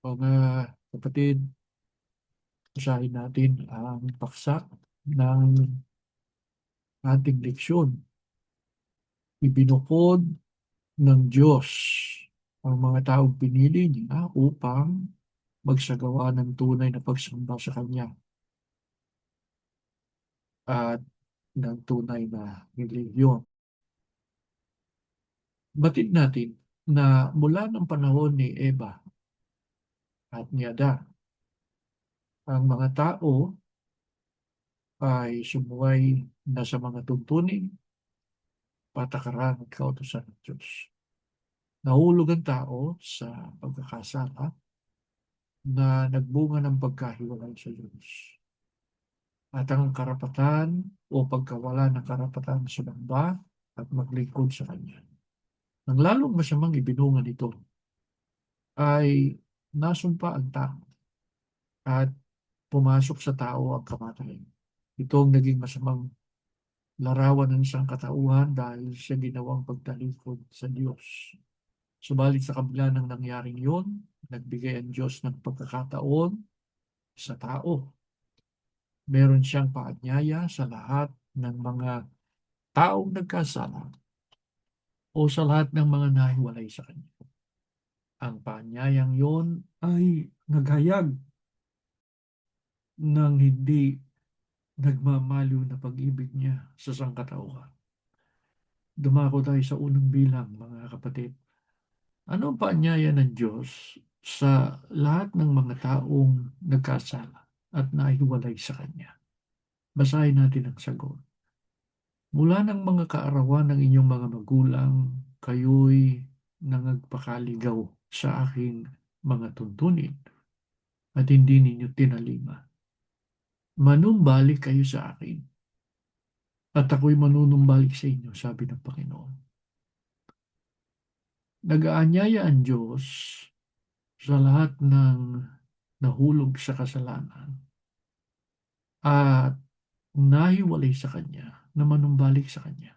Mga kapatid, basahin natin ang paksa ng ating leksyon. Ibinukod ng Diyos ang mga taong pinili niya upang magsagawa ng tunay na pagsamba sa Kanya at ng tunay na relihiyon. Batid natin na mula ng panahon ni Eva at ni Adan, ang mga tao ay sumuway na sa mga tuntunin, patakaran at kautusan ng Diyos. Nahulog ang tao sa pagkakasala na nagbunga ng pagkahiwalay sa Diyos. At ang karapatan o pagkawala ng karapatan sa sumamba at maglingkod sa Kanya. Nang lalong masamang ibinunga nito ay nasumpa ang tao at pumasok sa tao ang kamatayan. Ito ang naging masamang larawan ng isang katauhan dahil sa ginawang pagtalikod sa Diyos. Subalit sa kabila ng nangyaring yun, nagbigay ang Diyos ng pagkakataon sa tao. Meron siyang paanyaya sa lahat ng mga taong nagkasala o sa lahat ng mga nahiwalay sa Kanya. Ang paanyayang yon ay naghayag ng hindi nagmamaliw na pag-ibig niya sa sangkatauhan. Dumako tayo sa unang bilang, mga kapatid. Ano ang paanyaya ng Diyos sa lahat ng mga taong nagkasala at nahiwalay sa Kanya? Basahin natin ang sagot. Mula ng mga kaarawan ng inyong mga magulang, kayo'y nangagpakaligaw sa aking mga tuntunin at hindi ninyo tinalima. Manumbalik kayo sa akin at ako'y manunumbalik sa inyo, sabi ng Panginoon. Nag-aanyaya ang Diyos sa lahat ng nahulog sa kasalanan at nahiwalay sa Kanya na manumbalik sa Kanya.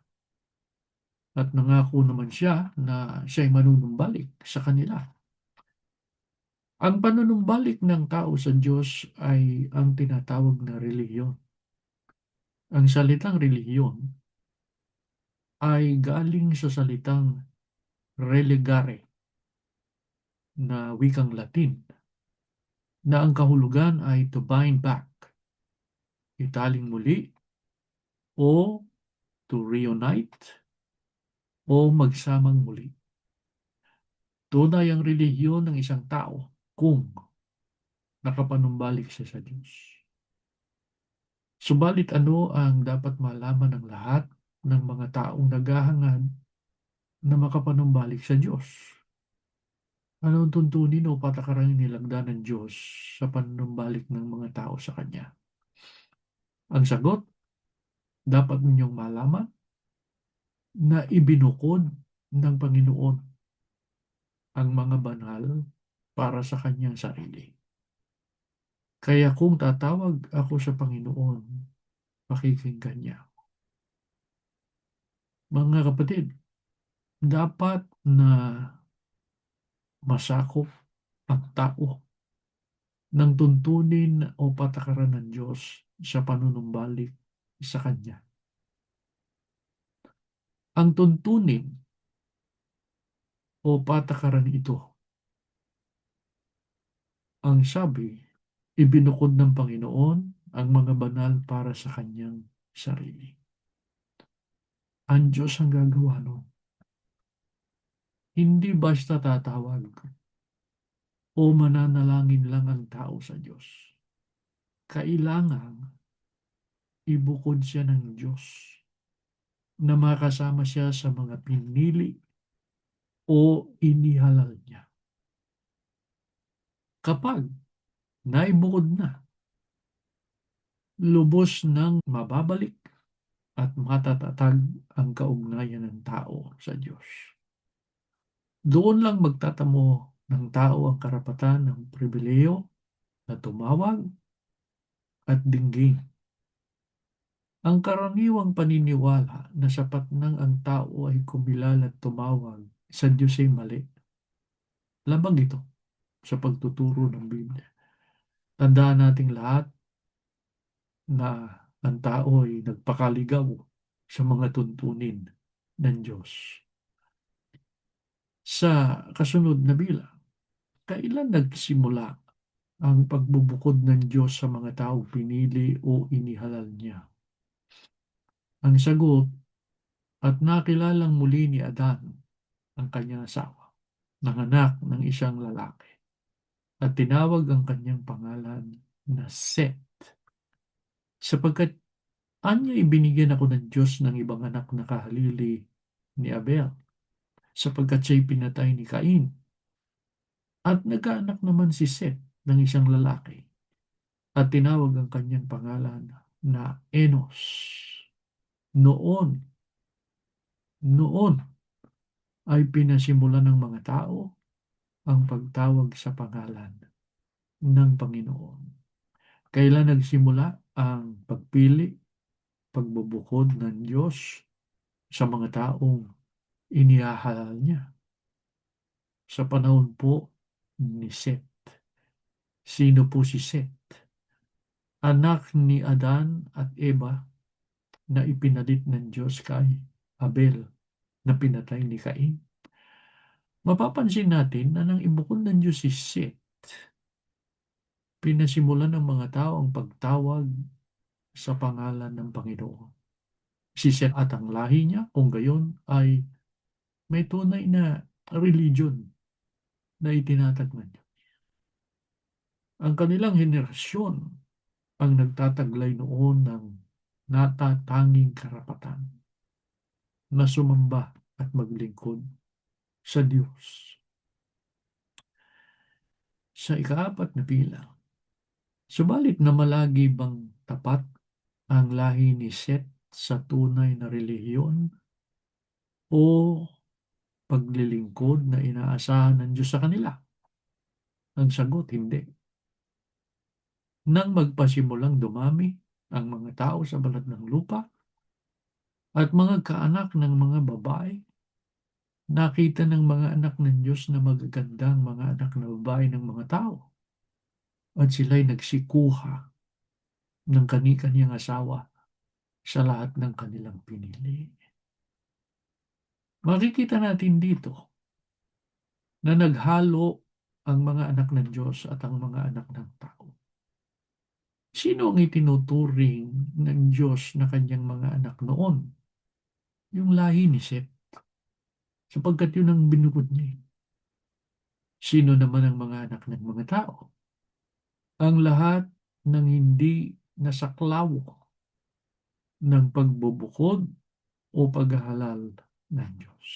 At nangako naman siya na siya'y manunumbalik sa kanila. Ang panunumbalik ng tao sa Diyos ay ang tinatawag na relihiyon. Ang salitang relihiyon ay galing sa salitang religare na wikang Latin na ang kahulugan ay to bind back, italing muli, o to reunite, o magsamang muli. Tunay ang relihiyon ng isang tao kung nakapanumbalik siya sa Diyos. Subalit ano ang dapat malaman ng lahat ng mga taong naghahangad na makapanumbalik sa Diyos? Ano ang tuntunin o patakaran nilagda ng Diyos sa panumbalik ng mga tao sa Kanya? Ang sagot, dapat ninyong malaman na ibinukod ng Panginoon ang mga banal para sa Kanyang sarili. Kaya kung tatawag ako sa Panginoon, pakikinggan niya. Mga kapatid, dapat na masakop ang tao ng tuntunin o patakaran ng Diyos sa panunumbalik sa Kanya. Ang tuntunin o patakaran ito, ang sabi, ibinukod ng Panginoon ang mga banal para sa Kanyang sarili. Ang Diyos ang gagawa nun. Hindi basta tatawag o mananalangin lang ang tao sa Diyos. Kailangan ibukod siya ng Diyos na makasama siya sa mga pinili o inihalal niya. Kapag naibukod na, lubos ng mababalik at matatatag ang kaugnayan ng tao sa Diyos. Doon lang magtatamo ng tao ang karapatan ng pribileyo na tumawag at dinggin. Ang karaniwang paniniwala na sapat nang ang tao ay kumilala at tumawag sa Diyos ay mali. Labag ito. sa pagtuturo ng Biblia. Tandaan nating lahat na ang tao ay nagpakaligaw sa mga tuntunin ng Diyos. Sa kasunod na bilang, kailan nagsimula ang pagbubukod ng Diyos sa mga tao pinili o inihalal niya? Ang sagot, at nakilalang muli ni Adan ang kanyang asawa, nanganak ng isang lalaki, at tinawag ang kanyang pangalan na Seth, sapagkat anya ibinigyan ako ng Diyos ng ibang anak na kahalili ni Abel, sapagkat siya'y pinatay ni Cain. At nagkaanak naman si Seth ng isang lalaki, at tinawag ang kanyang pangalan na Enos. Noon, noon ay pinasimulan ng mga tao ang pagtawag sa pangalan ng Panginoon. Kailan nagsimula ang pagpili, pagbubukod ng Diyos sa mga taong inihahalal niya? Sa panahon po ni Seth. Sino po si Seth? Anak ni Adan at Eva na ipinalit ng Diyos kay Abel na pinatay ni Cain. Mapapansin natin na nang ibukod ng Diyos si Seth, pinasimulan ng mga tao ang pagtawag sa pangalan ng Panginoon. Si Seth at ang lahi niya, kung gayon, ay may tunay na religion na itinatag ng Diyos. Ang kanilang henerasyon ang nagtataglay noon ng natatanging karapatan na sumamba at maglingkod sa Diyos. Sa ikaapat na bilang, subalit na malagi bang tapat ang lahi ni Seth sa tunay na relihiyon o paglilingkod na inaasahan ng Diyos sa kanila? Ang sagot, hindi. Nang magpasimulang dumami ang mga tao sa balat ng lupa at mga kaanak ng mga babae, nakita ng mga anak ng Diyos na magagandang mga anak na babae ng mga tao at sila'y nagsikuha ng kani-kanyang asawa sa lahat ng kanilang pinili. Makikita natin dito na naghalo ang mga anak ng Diyos at ang mga anak ng tao. Sino ang itinuturing ng Diyos na kanyang mga anak noon? Yung lahi ni Seth, sapagkat yun ang binukod niya. Sino naman ang mga anak ng mga tao? Ang lahat ng hindi nasaklaw ng pagbubukod o paghahalal ng Diyos.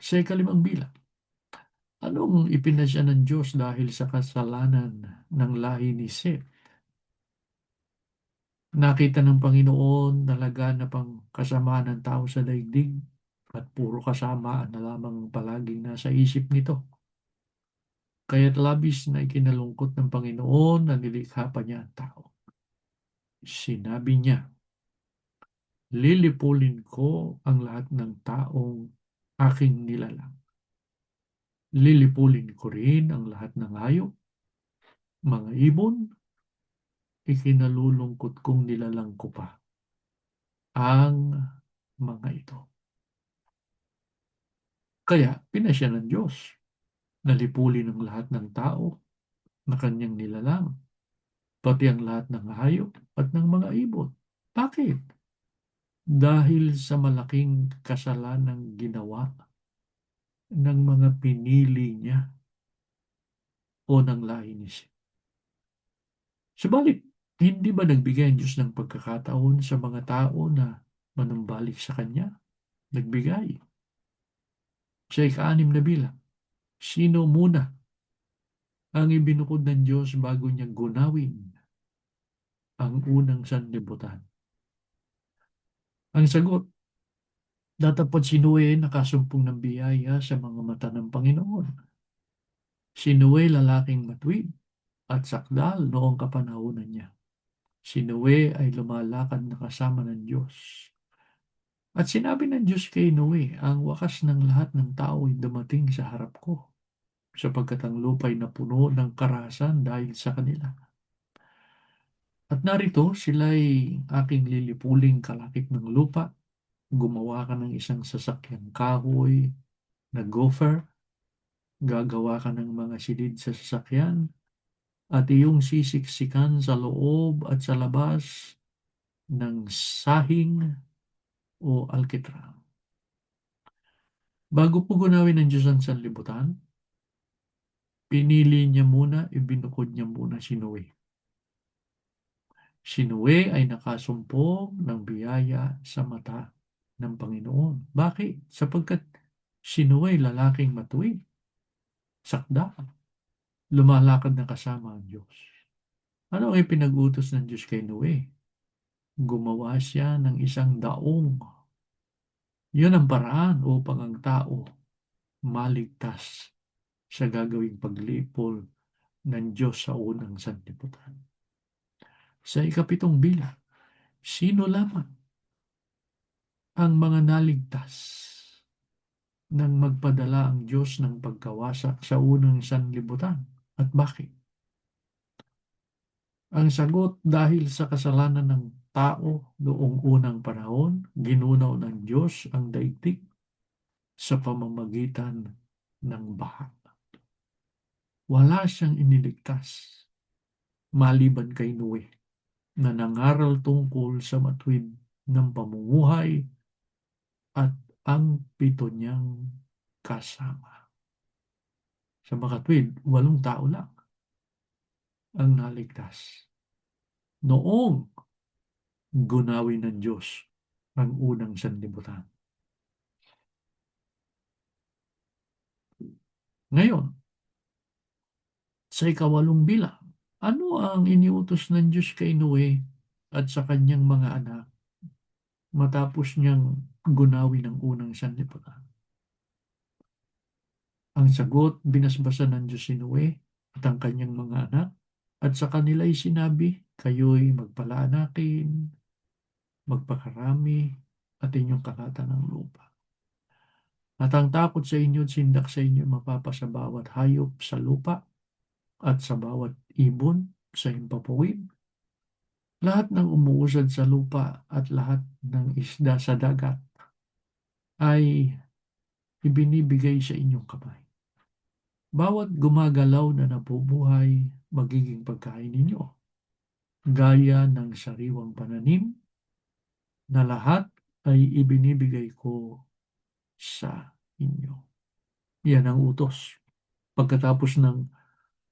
Sa ikalimang bilang, anong ipinasya ng Diyos dahil sa kasalanan ng lahi ni Seth? Nakita ng Panginoon na laganap ang kasamaan ng tao sa daigdig at puro kasamaan na lamang ang palaging nasa isip nito. Kaya't labis na ikinalungkot ng Panginoon na nilikha pa niya ang tao. Sinabi niya, lilipulin ko ang lahat ng taong aking nilalang. Lilipulin ko rin ang lahat ng hayop, mga ibon, ikinalulungkot kong nilalang ko pa ang mga ito. Kaya pinasya ng Diyos na lipulin ang lahat ng tao na kanyang nilalang, pati ang lahat ng hayop at ng mga ibon. Bakit? Dahil sa malaking kasalanang ginawa ng mga pinili niya o ng lahi ni Seth. Subalit, hindi ba nagbigay ang Diyos ng pagkakataon sa mga tao na manumbalik sa Kanya? Nagbigay. Sa ika-6 na bilang, sino muna ang ibinukod ng Diyos bago niya gunawin ang unang sanlibutan? Ang sagot, datapot si Noe nakasumpong ng biyaya sa mga mata ng Panginoon. Si Noe lalaking matuwid at sakdal noong kapanahunan niya. Si Noe ay lumalakad na kasama ng Diyos. At sinabi ng Diyos kay Noe, ang wakas ng lahat ng tao ay dumating sa harap ko, sapagkat ang lupa'y napuno ng karahasan dahil sa kanila. At narito, sila'y aking lilipuling kalakip ng lupa. Gumawa ka ng isang sasakyang kahoy na gopher, gagawa ka ng mga silid sa sasakyan, at iyong sisiksikan sa loob at sa labas ng sahing o alkitrang. Bago po gunawin ng Diyos ang sanlibutan, pinili niya muna, ibinukod niya muna si Noe. Si Noe ay nakasumpong ng biyaya sa mata ng Panginoon. Bakit? Sapagkat si Noe lalaking matuwid, sakda, lumalakad na kasama ang Diyos. Ano ang ipinag-utos ng Diyos kay Noe? Gumawa siya ng isang daong. Yun ang paraan upang ang tao maligtas sa gagawing paglipol ng Diyos sa unang sanlibutan. Sa ikapitong bilang, sino lamang ang mga naligtas nang magpadala ang Diyos ng pagkawasak sa unang sanlibutan? At bakit? Ang sagot, dahil sa kasalanan ng tao noong unang panahon, ginunaw ng Diyos ang daigdig sa pamamagitan ng baha. Wala siyang iniligtas maliban kay Noe na nangaral tungkol sa matuwid ng pamumuhay at ang pito niyang kasama. Sa makatwid, 8 tao lang ang naligtas. Noong gunawin ng Diyos ang unang sanlibutan. Ngayon, sa ikawalong bilang, ano ang iniutos ng Diyos kay Noe at sa kanyang mga anak matapos niyang gunawin ang unang sanlibutan? Ang sagot, binasbasan ng Diyos si Noe at ang kanyang mga anak, at sa kanila'y sinabi, kayo'y magpalaanakin, magpakarami, at inyong kalatan ng lupa. At ang takot sa inyo at sindak sa inyo mapapa sa bawat hayop sa lupa at sa bawat ibon sa himpapawid, lahat ng umuusad sa lupa at lahat ng isda sa dagat ay ibinibigay sa inyong kamay. Bawat gumagalaw na nabubuhay, magiging pagkain ninyo, gaya ng sariwang pananim na lahat ay ibinibigay ko sa inyo. Yan ang utos pagkatapos ng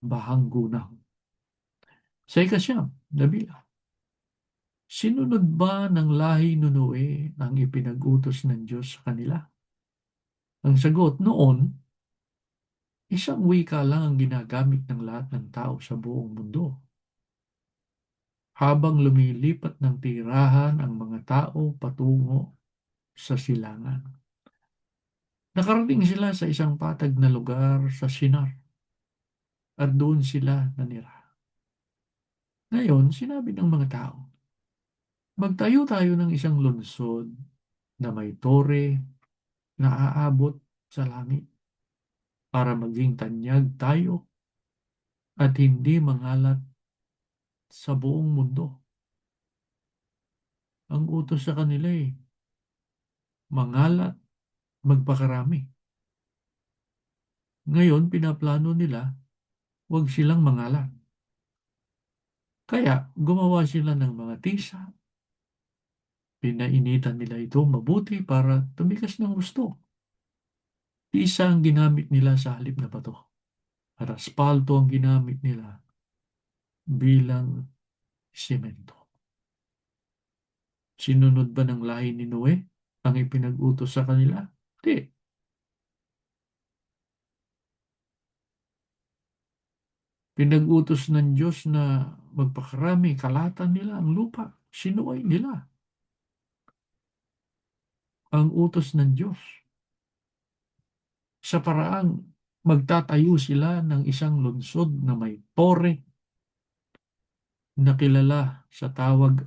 bahang gunaw. Sa ikasyam, nabila. Sinunod ba ng lahi ni Noe ang ipinag-utos ng Diyos sa kanila? Ang sagot, noon, isang wika lang ang ginagamit ng lahat ng tao sa buong mundo. Habang lumilipat ng tirahan ang mga tao patungo sa silangan. Nakarating sila sa isang patag na lugar sa Shinar at doon sila nanira. Ngayon, sinabi ng mga tao, magtayo tayo ng isang lungsod na may tore na aabot sa langit para maging tanyag tayo at hindi mangalat sa buong mundo. Ang utos sa kanila mangalat, magpakarami. Ngayon, pinaplano nila, huwag silang mangalat. Kaya, gumawa sila ng mga tisa. Pinainitan nila ito mabuti para tumikas ng gusto. Tisa ang ginamit nila sa halip na bato. At aspalto ang ginamit nila bilang simento. Sinunod ba ng lahi ni Noe ang ipinag-utos sa kanila? Hindi. Pinag-utos ng Diyos na magpakarami, kalatan nila ang lupa. Sinuway nila ang utos ng Diyos. Sa paraang magtatayo sila ng isang lungsod na may tore na kilala sa tawag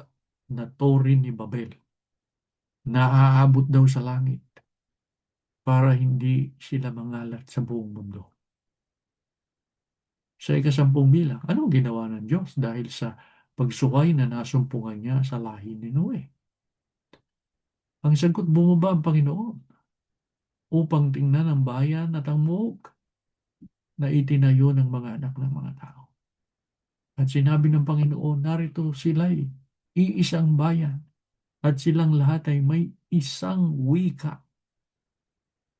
na Tore ni Babel. Naaabot daw sa langit para hindi sila mangalat sa buong mundo. Sa ikasampung bilang, anong ginawa ng Diyos dahil sa pagsukay na nasumpungan niya sa lahi ni Noe? Ang sagot, bumaba ang Panginoon upang tingnan ang bayan at ang muog na itinayo ng mga anak ng mga tao. At sinabi ng Panginoon, narito sila'y iisang bayan at silang lahat ay may isang wika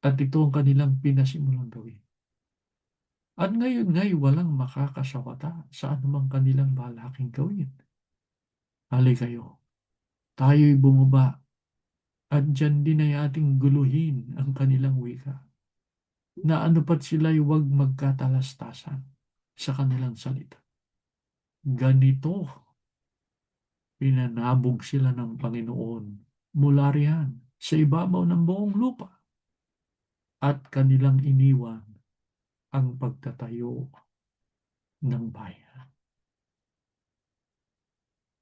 at ito ang kanilang pinasimulang gawin. At ngayon ngay walang makakasawata sa anumang kanilang balaking gawin. Hali kayo, tayo'y bumaba at dyan din ay ating guluhin ang kanilang wika na anupat sila'y huwag magkatalastasan sa kanilang salita. Ganito, pinanabog sila ng Panginoon mula riyan sa ibabaw ng buong lupa at kanilang iniwan ang pagtatayo ng bayan.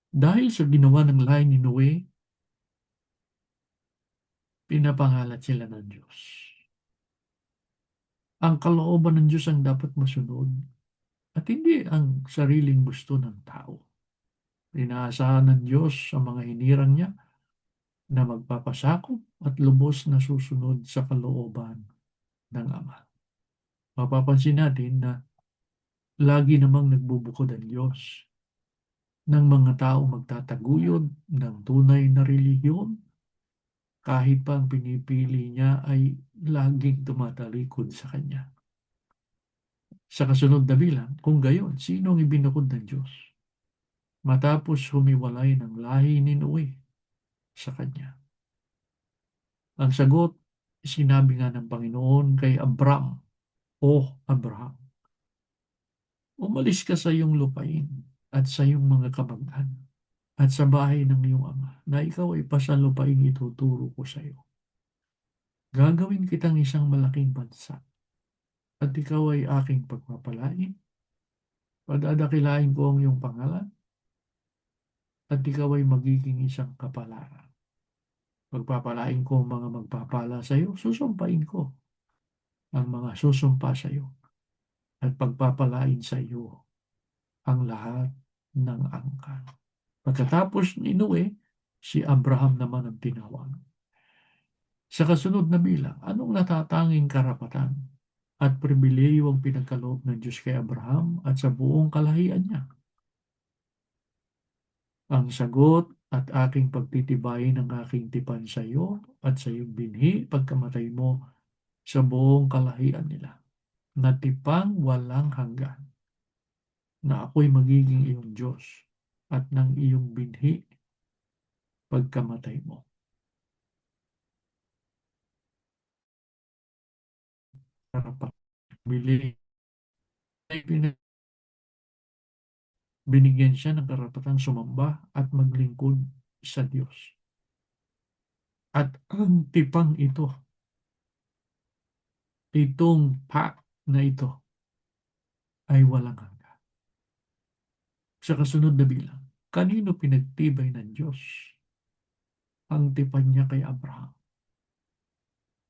Dahil sa ginawa ng lahi ni Noe, pinapangalat sila ng Diyos. Ang kalooban ng Diyos ang dapat masunod at hindi ang sariling gusto ng tao. Inaasahan ng Diyos sa mga hinirang niya na magpapasakop at lubos na susunod sa kalooban ng Ama. Mapapansin natin na lagi namang nagbubukod ang Diyos ng mga tao magtataguyod ng tunay na relihiyon kahit pa ang pinipili niya ay laging tumatalikod sa Kanya. Sa kasunod na bilang, kung gayon, sino ang ibinukod ng Diyos? Matapos humiwalay ng lahi ni Noe sa Kanya. Ang sagot, sinabi nga ng Panginoon kay Abram, O Abraham, umalis ka sa iyong lupain at sa iyong mga kamag-an at sa bahay ng iyong ama na ikaw ay pasalupaing ituturo ko sa iyo. Gagawin kitang isang malaking bansa at ikaw ay aking pagpapalain. Padadakilain ko ang iyong pangalan at ikaw ay magiging isang kapalaran. Pagpapalain ko ang mga magpapala sa iyo, susumpain ko ang mga susumpa sa iyo at pagpapalain sa iyo ang lahat ng angkan. Pagkatapos ni Noe, si Abraham naman ang tinawag. Sa kasunod na bilang, anong natatanging karapatan at pribileyo ang pinagkaloob ng Diyos kay Abraham at sa buong kalahian niya? Ang sagot, at aking pagtitibayin ang aking tipan sa iyo at sa iyong binhi pagkamatay mo sa buong kalahian nila, na tipang walang hanggan, na ako'y magiging iyong Diyos at ng iyong binhi pagkamatay mo. Karapat binigyan siya ng karapatang sumamba at maglingkod sa Diyos. At ang tipang ito, itong pa na ito, ay walang hanggan. Sa kasunod na bilang, kanino pinagtibay ng Diyos ang tipan niya kay Abraham?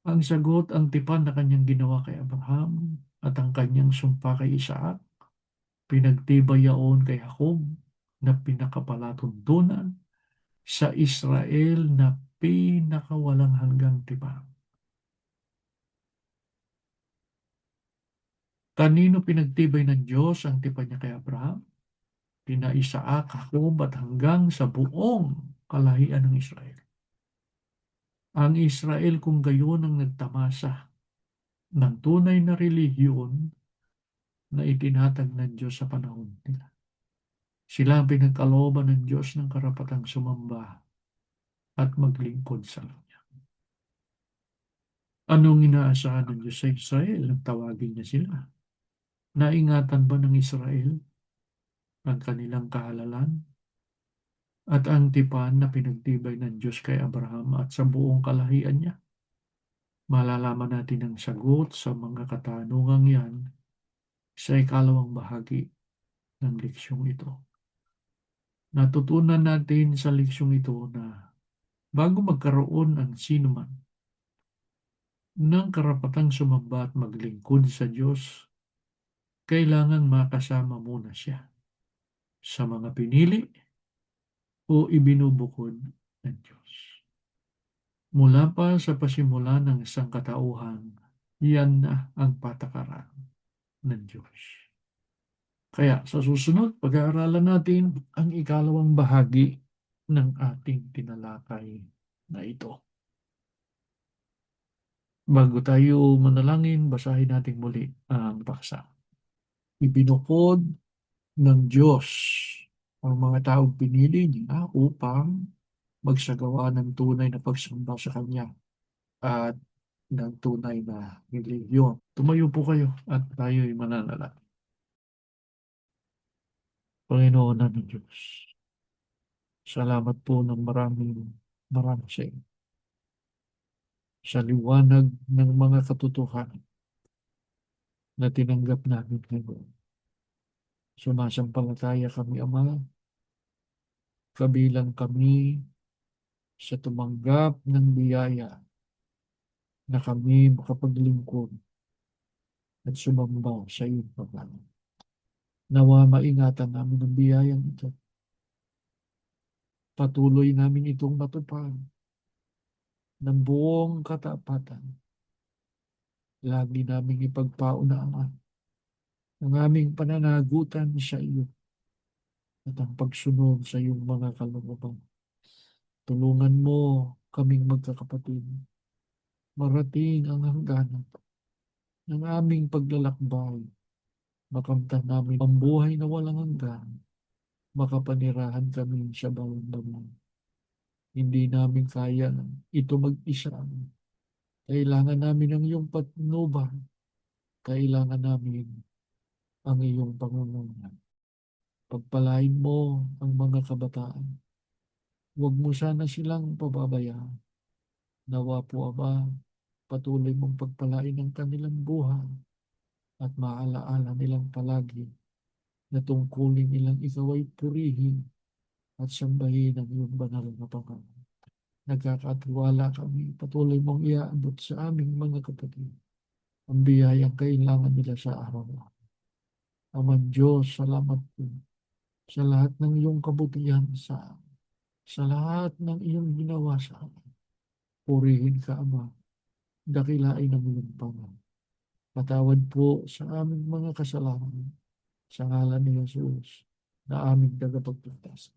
Ang sagot, ang tipan na kanyang ginawa kay Abraham at ang kanyang sumpa kay Isaac, pinagtibay yaon kay Jacob na pinakapalatuntunan sa Israel na pinakawalang hanggang tipan. Kanino pinagtibay ng Diyos ang tipan niya kay Abraham? Kina Isaac, Jacob at hanggang sa buong kalahian ng Israel. Ang Israel kung gayon ang nagtamasa ng tunay na relihiyon na itinatag ng Diyos sa panahon nila. Sila ang pinagkalooban ng Diyos ng karapatang sumamba at maglingkod sa Kanya. Anong inaasahan ng Diyos sa Israel? Tawagin niya sila. Naingatan ba ng Israel ang kanilang kahalalan at ang tipan na pinagtibay ng Diyos kay Abraham at sa buong kalahian niya? Malalaman natin ang sagot sa mga katanungang yan sa ikalawang bahagi ng leksyong ito. Natutunan natin sa leksyong ito na Bago magkaroon ang sinuman ng karapatang sumamba at maglingkod sa Diyos, kailangan makasama muna siya sa mga pinili o ibinubukod ng Diyos. Mula pa sa pasimula ng isang katauhan, yan na ang patakaran ng Diyos. Kaya sa susunod, pag-aaralan natin ang ikalawang bahagi ng ating tinalakay na ito. Bago tayo manalangin, basahin natin muli ang paksa. Ibinukod ng Diyos ang mga taong pinili niya upang magsagawa ng tunay na pagsamba sa Kanya at ng tunay na relihiyon. Tumayo po kayo at tayo'y mananalangin. Panginoon namin Diyos, salamat po ng maraming maraming sa inyo sa liwanag ng mga katotohanan na tinanggap namin ngayon. Sumasampalataya kami, Ama, kabilang kami sa tumanggap ng biyaya na kami makapaglingkod at sumamba sa iyong pangalan. Nawa maingatan namin ang biyayang ito. Patuloy namin itong matupad ng buong katapatan. Lagi naming ipagpaunaan ang aming pananagutan sa iyo at ang pagsunod sa iyong mga kalooban. Tulungan mo kaming magkakapatid. Marating ang hangganan ng aming paglalakbay. Makamtan namin ang buhay na walang hanggan. Makapanirahan kami sa bawat banal. Hindi namin kaya ito mag-isa. Kailangan namin ang iyong patnubay. Kailangan namin ang iyong pangunguna. Pagpalain mo ang mga kabataan. Huwag mo sana silang pababayaan. Nawa po, Ama, patuloy mong pagpalain ang kanilang buhay at maalaala nilang palagi na tungkulin nilang ikaw ay purihin at sambahin ang iyong banal na pangalan. Nagkakatiwala kami, patuloy mong iaabot sa aming mga kapatid ang biyayang kailangan nila sa araw-araw. Amang Diyos, salamat po sa lahat ng iyong kabutihan sa lahat ng iyong ginawa sa amin. Purihin ka, Ama, dakilain ang iyong pangalan. Patawad po sa aming mga kasalanan sa ngalan ni Jesus na aming tagapagligtas.